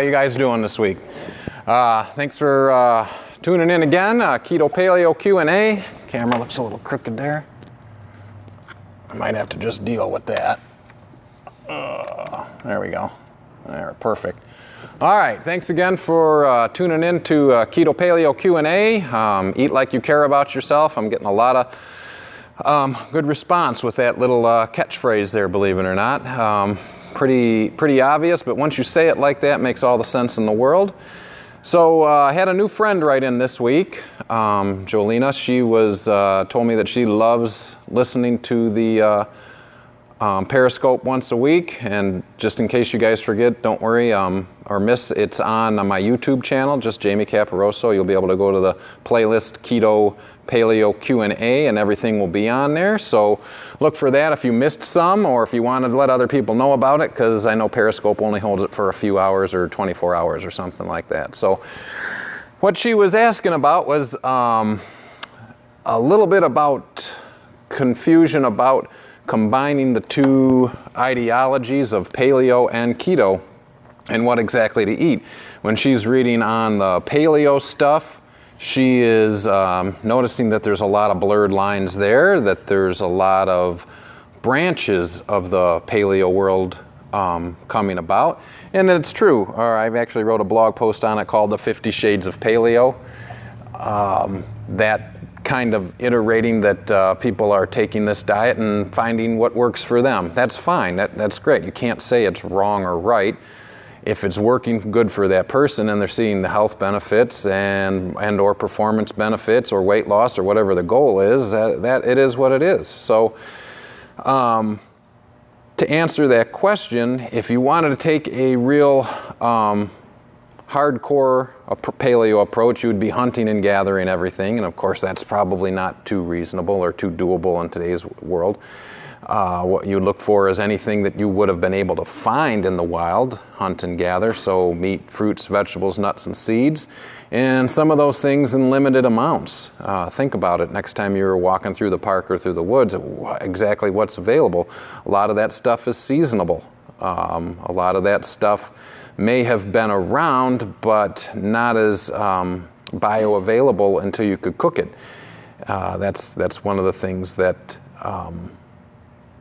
How you guys doing this week? Thanks for tuning in again. Keto Paleo Q&A. Camera looks a little crooked there. I might have to just deal with that. There we go. There, perfect. All right, thanks again for tuning in to Keto Paleo Q&A. Eat like you care about yourself. I'm getting a lot of good response with that little catchphrase there, believe it or not. Pretty obvious, but once you say it like that, it makes all the sense in the world. So I had a new friend write in this week, Jolena. She told me that she loves listening to the Periscope once a week, and just in case you guys forget, don't worry or miss, it's on my YouTube channel, just Jamie Caparoso. You'll be able to go to the playlist Keto Paleo Q&A, and everything will be on there. So look for that if you missed some, or if you want to let other people know about it, because I know Periscope only holds it for a few hours or 24 hours or something like that. So what she was asking about was a little bit about confusion about combining the two ideologies of paleo and keto and what exactly to eat. When she's reading on the paleo stuff, she is noticing that there's a lot of blurred lines there, that there's a lot of branches of the paleo world coming about. And it's true. I've actually wrote a blog post on it called The 50 Shades of Paleo. That kind of iterating that people are taking this diet and finding what works for them. That's fine. That's great. You can't say it's wrong or right. If it's working good for that person and they're seeing the health benefits and or performance benefits or weight loss or whatever the goal is, that it is what it is. So to answer that question, if you wanted to take a real hardcore paleo approach, you would be hunting and gathering everything, and of course that's probably not too reasonable or too doable in today's world. What you look for is anything that you would have been able to find in the wild, hunt and gather, so meat, fruits, vegetables, nuts, and seeds, and some of those things in limited amounts. Think about it next time you're walking through the park or through the woods, exactly what's available. A lot of that stuff is seasonable. A lot of that stuff may have been around, but not as bioavailable until you could cook it. That's one of the things that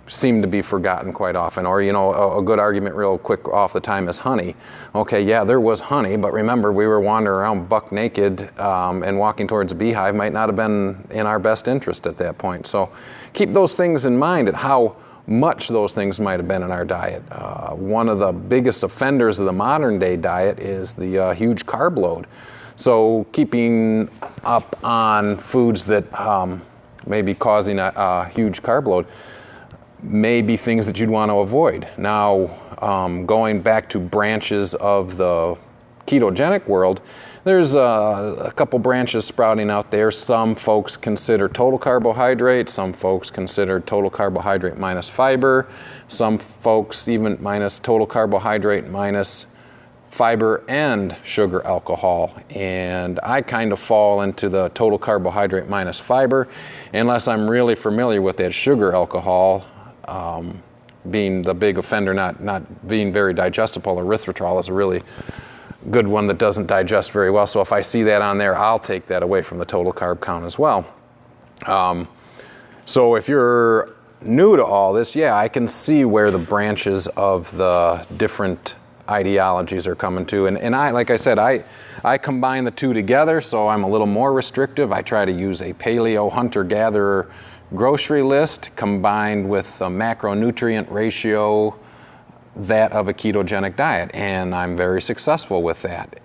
seem to be forgotten quite often. Or, a good argument real quick off the time is honey. Okay, yeah, there was honey, but remember, we were wandering around buck naked and walking towards a beehive might not have been in our best interest at that point. So keep those things in mind, at how much those things might have been in our diet. One of the biggest offenders of the modern day diet is the huge carb load. So keeping up on foods that may be causing a huge carb load may be things that you'd want to avoid. Now, going back to branches of the ketogenic world, there's a couple branches sprouting out there. Some folks consider total carbohydrate. Some folks consider total carbohydrate minus fiber. Some folks even minus total carbohydrate minus fiber and sugar alcohol. And I kind of fall into the total carbohydrate minus fiber, unless I'm really familiar with that sugar alcohol being the big offender, not being very digestible. Erythritol is a really good one that doesn't digest very well. So if I see that on there, I'll take that away from the total carb count as well. So if you're new to all this, yeah, I can see where the branches of the different ideologies are coming to. And I, like I said, I combine the two together, so I'm a little more restrictive. I try to use a paleo hunter-gatherer grocery list combined with a macronutrient ratio, that of a ketogenic diet, and I'm very successful with that.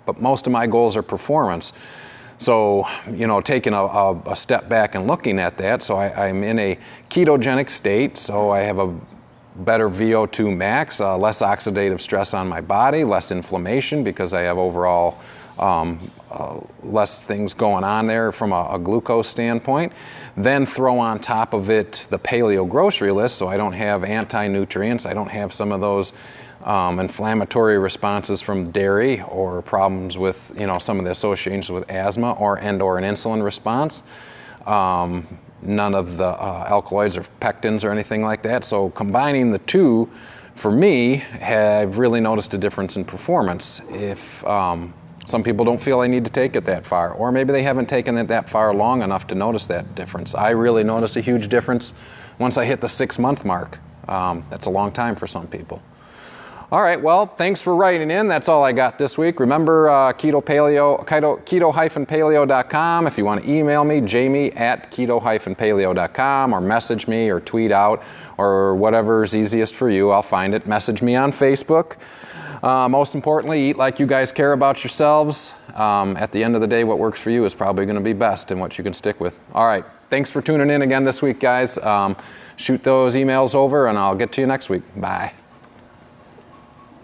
But most of my goals are performance. So, taking a step back and looking at that, so I'm in a ketogenic state, so I have a better VO2 max, less oxidative stress on my body, less inflammation because I have overall less things going on there from a glucose standpoint. Then throw on top of it the paleo grocery list, so I don't have anti-nutrients, I don't have some of those inflammatory responses from dairy or problems with some of the associations with asthma or an insulin response. None of the alkaloids or pectins or anything like that. So combining the two for me, I've really noticed a difference in performance. If some people don't feel they need to take it that far, or maybe they haven't taken it that far long enough to notice that difference. I really noticed a huge difference once I hit the 6-month mark. That's a long time for some people. All right, well, thanks for writing in. That's all I got this week. Remember, keto-paleo.com. If you want to email me, jamie@keto-paleo.com, or message me or tweet out, or whatever's easiest for you. I'll find it. Message me on Facebook. Most importantly, eat like you guys care about yourselves. At the end of the day, what works for you is probably going to be best and what you can stick with. All right, thanks for tuning in again this week, guys. Shoot those emails over, and I'll get to you next week. Bye.